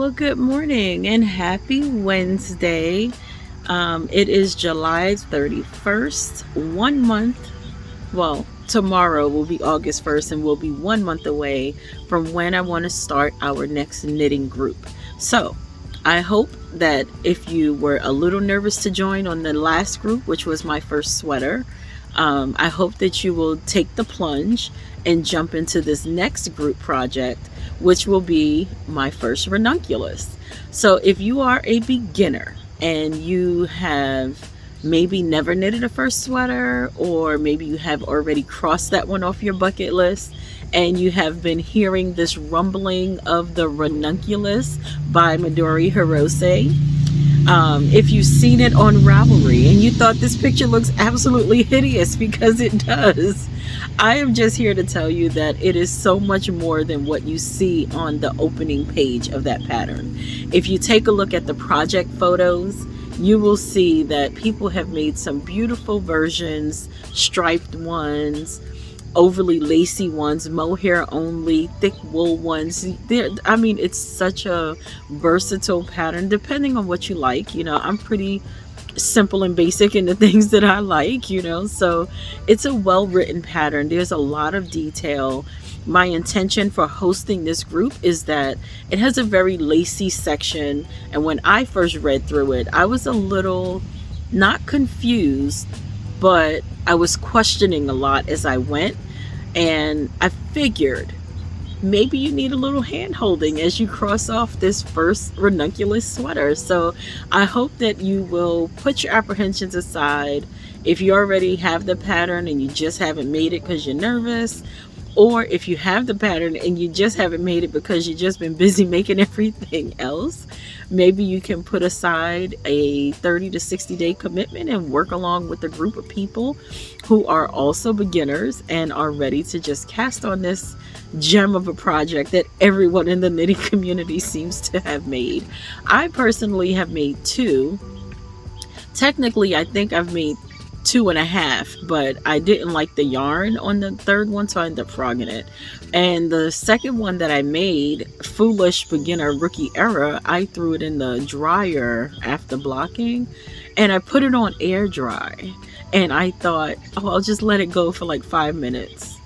Well, good morning and happy Wednesday. It is July 31st, 1 month. Well, tomorrow will be August 1st, and we'll be 1 month away from when I want to start our next knitting group. So, I hope that if you were a little nervous to join on the last group, which was my first sweater, I hope that you will take the plunge and jump into this next group project, which will be my first ranunculus. So if you are a beginner and you have maybe never knitted a first sweater, or maybe you have already crossed that one off your bucket list, and you have been hearing this rumbling of the ranunculus by Midori Hirose, if you've seen it on Ravelry and you thought this picture looks absolutely hideous, because it does, I am just here to tell you that it is so much more than what you see on the opening page of that pattern. If you take a look at the project photos, you will see that people have made some beautiful versions, striped ones, overly lacy ones, mohair only, thick wool ones. It's such a versatile pattern depending on what you like. I'm pretty simple and basic in the things that I like, so it's a well-written pattern. There's a lot of detail. My intention for hosting this group is that it has a very lacy section, and when I first read through it, I was a little not confused, but I was questioning a lot as I went, and I figured maybe you need a little hand holding as you cross off this first ranunculus sweater. So I hope that you will put your apprehensions aside if you already have the pattern and you just haven't made it because you're nervous, or if you have the pattern and you just haven't made it because you've just been busy making everything else. Maybe you can put aside a 30 to 60 day commitment and work along with a group of people who are also beginners and are ready to just cast on this gem of a project that everyone in the knitting community seems to have made. I personally have made two. Technically, I think I've made 2.5, but I didn't like the yarn on the third one, so I ended up frogging it. And the second one that I made, Foolish Beginner Rookie Era, I threw it in the dryer after blocking, and I put it on air dry, and I thought, I'll just let it go for like 5 minutes,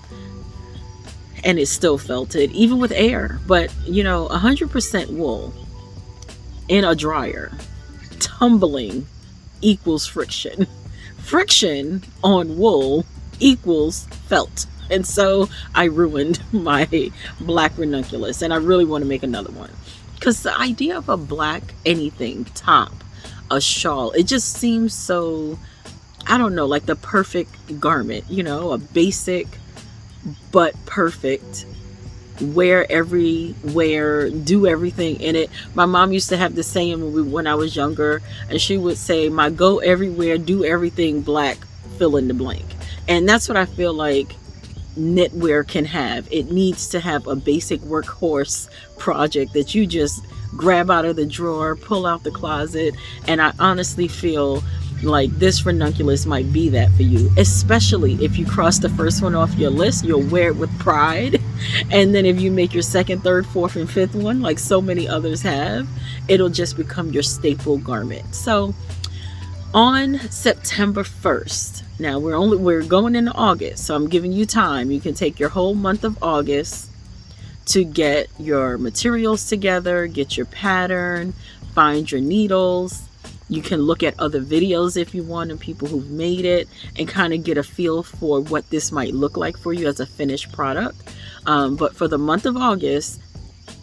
and it still felted even with air. But 100% wool in a dryer, tumbling equals friction. Friction on wool equals felt. And so I ruined my black ranunculus, and I really want to make another one, because the idea of a black anything top, a shawl, it just seems so, I don't know, like the perfect garment, a basic but perfect, wear everywhere, do everything in it. My mom used to have this saying when I was younger, and she would say, my go everywhere, do everything black, fill in the blank. And that's what I feel like knitwear can have. It needs to have a basic workhorse project that you just grab out of the drawer, pull out the closet, and I honestly feel like this ranunculus might be that for you, especially if you cross the first one off your list. You'll wear it with pride, and then if you make your second, third, fourth, and fifth one like so many others have, it'll just become your staple garment. So on September 1st, now we're going into August, so I'm giving you time. You can take your whole month of August to get your materials together, get your pattern, find your needles. You can look at other videos if you want, and people who've made it, and kind of get a feel for what this might look like for you as a finished product. But for the month of August,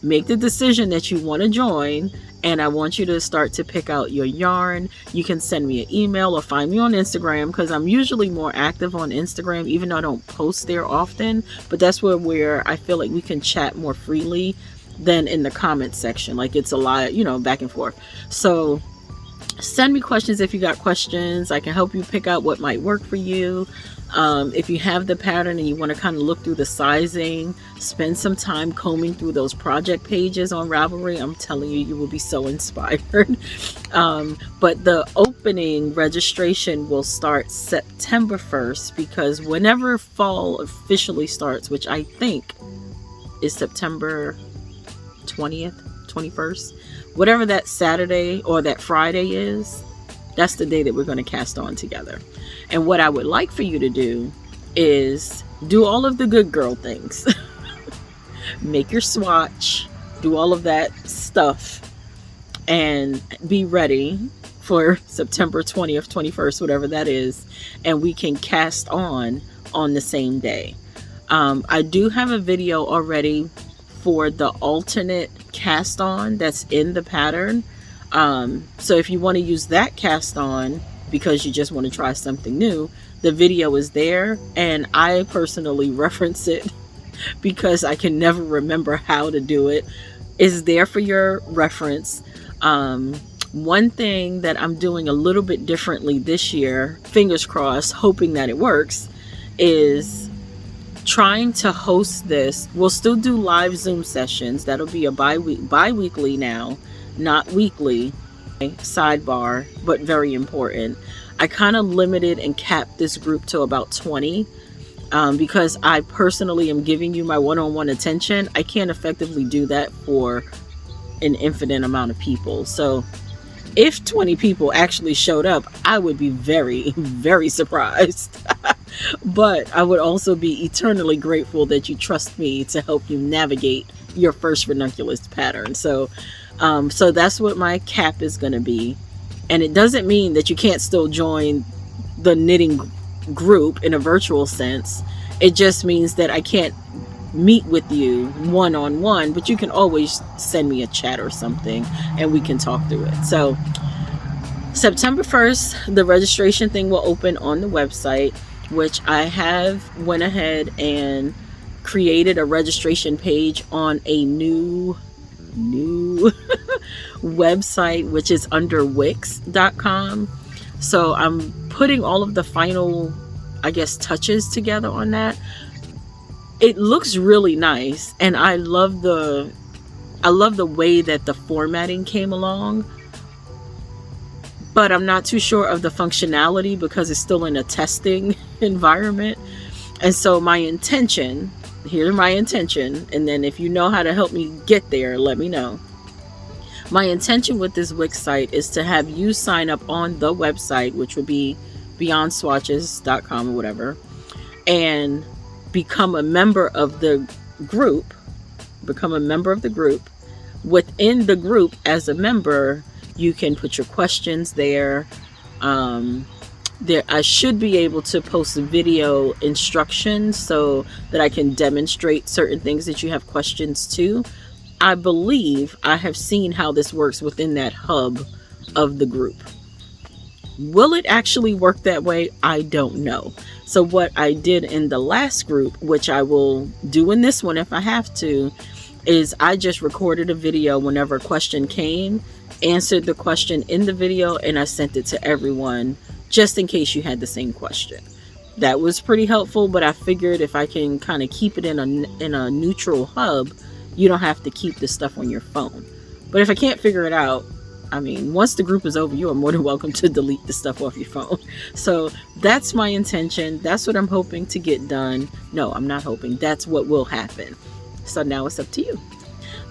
make the decision that you want to join, and I want you to start to pick out your yarn. You can send me an email or find me on Instagram, because I'm usually more active on Instagram, even though I don't post there often. But that's where I feel like we can chat more freely than in the comments section. Like, it's a lot, back and forth. So send me questions if you got questions. I can help you pick out what might work for you. If you have the pattern and you want to kind of look through the sizing, spend some time combing through those project pages on Ravelry. I'm telling you, you will be so inspired. But the opening registration will start September 1st, because whenever fall officially starts, which I think is September 20th, 21st, whatever that Saturday or that Friday is, that's the day that we're going to cast on together. And what I would like for you to do is do all of the good girl things. Make your swatch, do all of that stuff, and be ready for September 20th, 21st, whatever that is, and we can cast on the same day. I do have a video already for the alternate cast on that's in the pattern. So if you want to use that cast on because you just want to try something new, the video is there, and I personally reference it because I can never remember how to do it. It's there for your reference. One thing that I'm doing a little bit differently this year, fingers crossed, hoping that it works, is trying to host this. We'll still do live Zoom sessions. That'll be a bi-weekly now, not weekly. Sidebar, but very important. I kind of limited and capped this group to about 20 because I personally am giving you my one-on-one attention. I can't effectively do that for an infinite amount of people. So if 20 people actually showed up, I would be very, very surprised. But I would also be eternally grateful that you trust me to help you navigate your first ranunculus pattern. So that's what my cap is going to be. And it doesn't mean that you can't still join the knitting group in a virtual sense. It just means that I can't meet with you one-on-one, but you can always send me a chat or something and we can talk through it. So September 1st, the registration thing will open on the website, which I have went ahead and created a registration page on a new website, which is under wix.com. So I'm putting all of the final, I guess, touches together on that. It looks really nice, and I love the way that the formatting came along, but I'm not too sure of the functionality because it's still in a testing environment. And so my intention, here's my intention, and then if you know how to help me get there, let me know. My intention with this Wix site is to have you sign up on the website, which would be beyondswatches.com or whatever, and become a member of the group. Within the group, as a member, you can put your questions there. I should be able to post video instructions so that I can demonstrate certain things that you have questions to. I believe I have seen how this works within that hub of the group. Will it actually work that way? I don't know. So what I did in the last group, which I will do in this one if I have to, is I just recorded a video whenever a question came, answered the question in the video, and I sent it to everyone just in case you had the same question. That was pretty helpful, but I figured if I can kind of keep it in a neutral hub, you don't have to keep this stuff on your phone. But if I can't figure it out, I mean, once the group is over, you are more than welcome to delete the stuff off your phone. So that's my intention. That's what I'm hoping to get done. No, I'm not hoping. That's what will happen. So now it's up to you.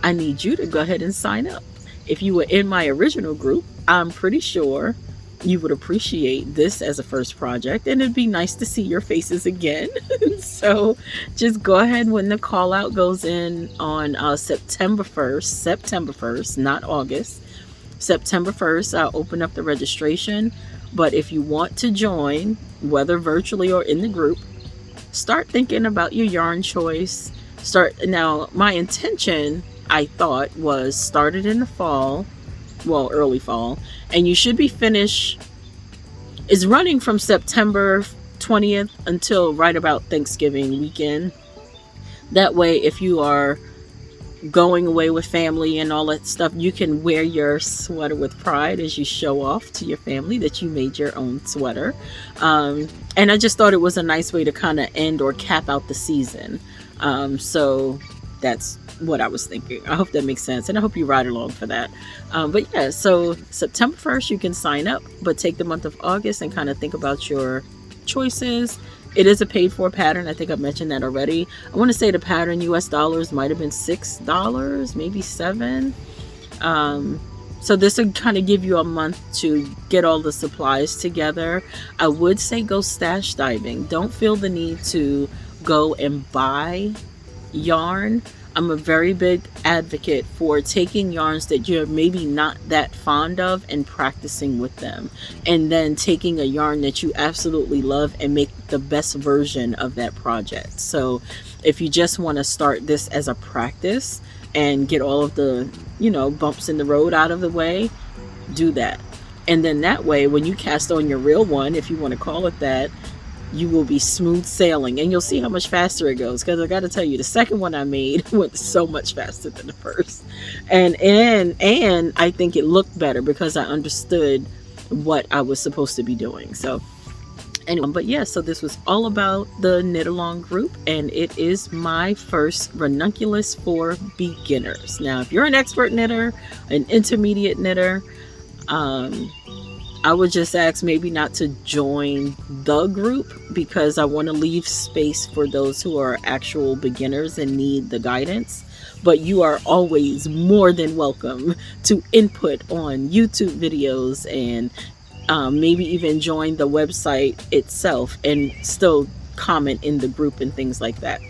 I need you to go ahead and sign up. If you were in my original group, I'm pretty sure you would appreciate this as a first project, and it'd be nice to see your faces again. So just go ahead when the call out goes in on September 1st, not August. September 1st, I'll open up the registration. But if you want to join, whether virtually or in the group, start thinking about your yarn choice. Now, my intention, I thought, was started in the fall, well, early fall, and you should be finished. It's running from September 20th until right about Thanksgiving weekend. That way, if you are going away with family and all that stuff, you can wear your sweater with pride as you show off to your family that you made your own sweater. And I just thought it was a nice way to kind of end or cap out the season. So that's what I was thinking. I hope that makes sense, and I hope you ride along for that. But yeah, so September 1st you can sign up, but take the month of August and kind of think about your choices. It is a paid for pattern. I think I mentioned that already. I want to say the pattern US dollars might have been $6, maybe $7. So this would kind of give you a month to get all the supplies together. I would say go stash diving. Don't feel the need to go and buy yarn. I'm a very big advocate for taking yarns that you're maybe not that fond of and practicing with them, and then taking a yarn that you absolutely love and make the best version of that project. So if you just want to start this as a practice and get all of the, bumps in the road out of the way, do that. And then that way, when you cast on your real one, if you want to call it that, you will be smooth sailing, and you'll see how much faster it goes. Because I got to tell you, the second one I made went so much faster than the first, and I think it looked better because I understood what I was supposed to be doing. So anyway, but yeah, so this was all about the knit along group, and it is my first ranunculus for beginners. Now, if you're an expert knitter, an intermediate knitter, I would just ask maybe not to join the group, because I want to leave space for those who are actual beginners and need the guidance. But you are always more than welcome to input on YouTube videos, and maybe even join the website itself and still comment in the group and things like that.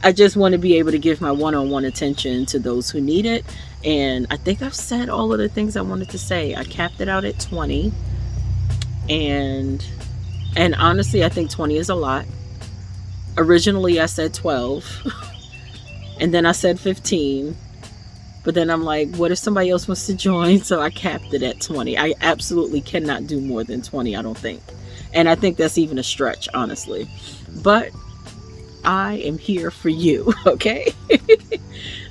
I just want to be able to give my one-on-one attention to those who need it. And I think I've said all of the things I wanted to say. I capped it out at 20. And honestly, I think 20 is a lot. Originally, I said 12. And then I said 15. But then I'm like, what if somebody else wants to join? So I capped it at 20. I absolutely cannot do more than 20, I don't think. And I think that's even a stretch, honestly. But I am here for you, okay?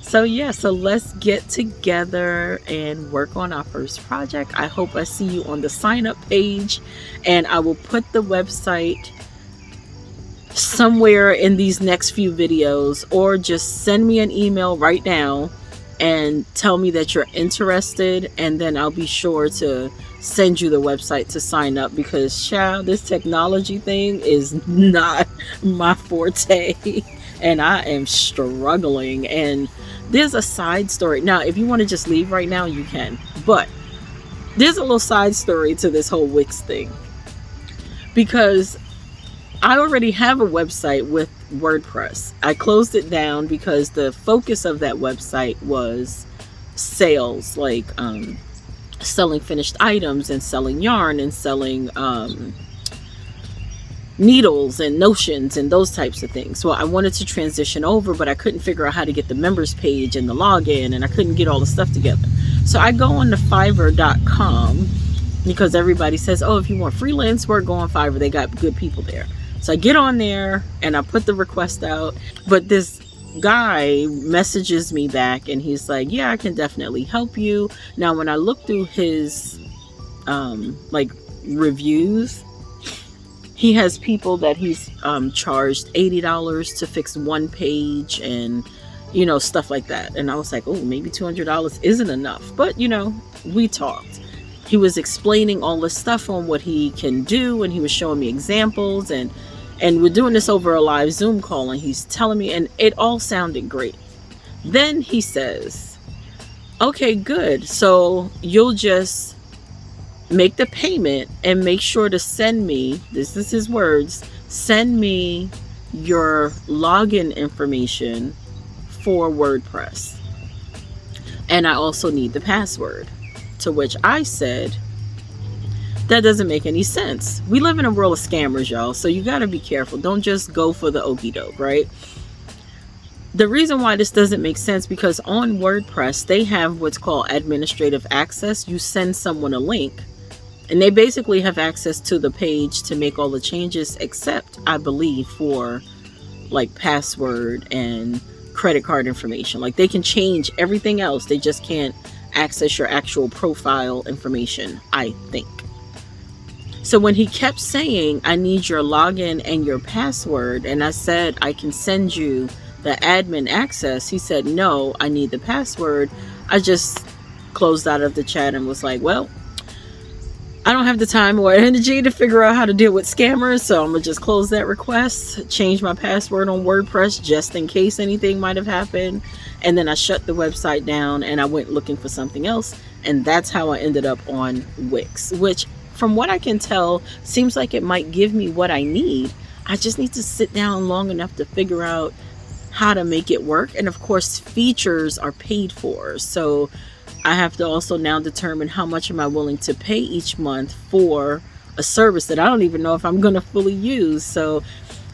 So yeah, so let's get together and work on our first project. I hope I see you on the sign up page, and I will put the website somewhere in these next few videos, or just send me an email right now and tell me that you're interested, and then I'll be sure to send you the website to sign up, because child, this technology thing is not my forte and I am struggling. And there's a side story. Now, if you want to just leave right now, you can, but there's a little side story to this whole Wix thing, because I already have a website with WordPress. I closed it down because the focus of that website was sales, like selling finished items and selling yarn and selling needles and notions and those types of things. So I wanted to transition over, but I couldn't figure out how to get the members page and the login, and I couldn't get all the stuff together. So I go on to Fiverr.com, because everybody says, oh, if you want freelance work, go on Fiverr. They got good people there. So I get on there and I put the request out, but this guy messages me back and he's like, yeah, I can definitely help you. Now, when I look through his reviews, he has people that he's charged $80 to fix one page and, stuff like that. And I was like, oh, maybe $200 isn't enough. But, we talked. He was explaining all this stuff on what he can do, and he was showing me examples, and we're doing this over a live Zoom call, and he's telling me, and it all sounded great. Then he says, okay, good. So you'll just make the payment and make sure to send me, this is his words, send me your login information for WordPress. And I also need the password. To which I said, that doesn't make any sense. We live in a world of scammers, y'all. So you got to be careful. Don't just go for the okie doke, right? The reason why this doesn't make sense, because on WordPress, they have what's called administrative access. You send someone a link and they basically have access to the page to make all the changes, except, I believe, for like password and credit card information. Like, they can change everything else. They just can't access your actual profile information, I think. So when he kept saying, I need your login and your password, and I said, I can send you the admin access, he said, no, I need the password. I just closed out of the chat and was like, well, I don't have the time or energy to figure out how to deal with scammers, so I'm gonna just close that request, change my password on WordPress just in case anything might have happened, and then I shut the website down and I went looking for something else, and that's how I ended up on Wix, which from what I can tell seems like it might give me what I need. I just need to sit down long enough to figure out how to make it work, and of course features are paid for, so I have to also now determine how much am I willing to pay each month for a service that I don't even know if I'm going to fully use. So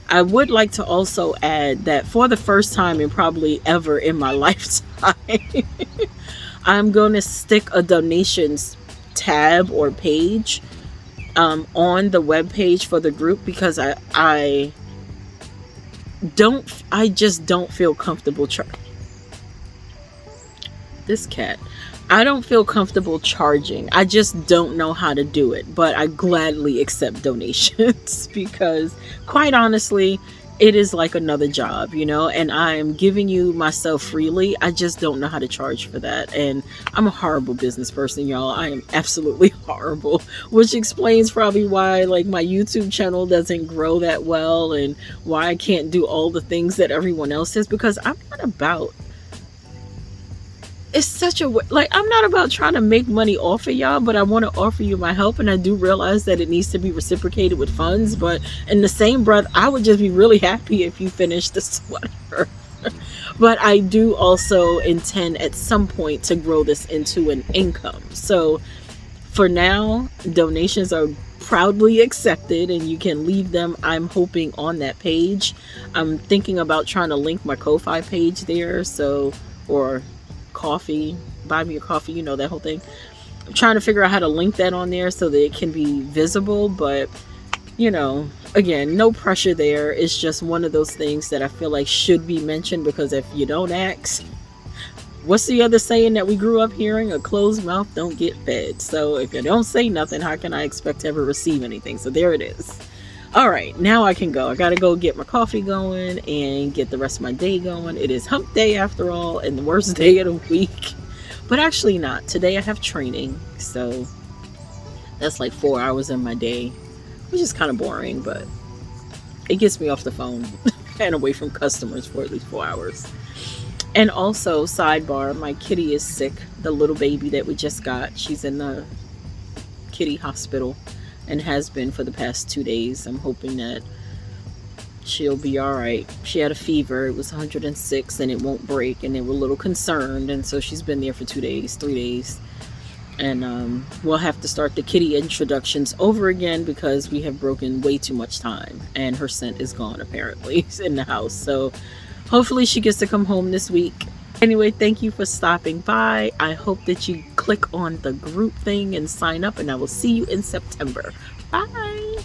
I would like to also add that for the first time and probably ever in my lifetime, I'm going to stick a donations tab or page on the web page for the group, because I just don't feel comfortable this cat. I don't feel comfortable charging. I just don't know how to do it, but I gladly accept donations because quite honestly, it is like another job, you know, and I'm giving you myself freely. I just don't know how to charge for that. And I'm a horrible business person, y'all. I am absolutely horrible, which explains probably why like my YouTube channel doesn't grow that well and why I can't do all the things that everyone else does, because I'm not about I'm not about trying to make money off of y'all, but I want to offer you my help, and I do realize that it needs to be reciprocated with funds, but in the same breath I would just be really happy if you finish the sweater. But I do also intend at some point to grow this into an income, so for now donations are proudly accepted and you can leave them, I'm hoping, on that page. I'm thinking about trying to link my Ko-Fi page there, so, or coffee, buy me a coffee, you know, that whole thing. I'm trying to figure out how to link that on there so that it can be visible, but you know, again, no pressure there. It's just one of those things that I feel like should be mentioned, because if you don't ask, what's the other saying that we grew up hearing? A closed mouth don't get fed. So if you don't say nothing, how can I expect to ever receive anything? So there it is. All right, now I can go. I gotta go get my coffee going and get the rest of my day going. It is hump day after all, and the worst day of the week. But actually not. Today I have training, so that's like 4 hours in my day, which is kind of boring, but it gets me off the phone and away from customers for at least 4 hours. And also, sidebar, my kitty is sick. The little baby that we just got, she's in the kitty hospital and has been for the past 2 days. I'm hoping that she'll be all right. She had a fever. It was 106 and it won't break, and they were a little concerned, and so she's been there for 2 days, 3 days. And we'll have to start the kitty introductions over again because we have broken way too much time, and her scent is gone apparently in the house. So hopefully she gets to come home this week. Anyway, thank you for stopping by. I hope that you click on the group thing and sign up, and I will see you in September. Bye.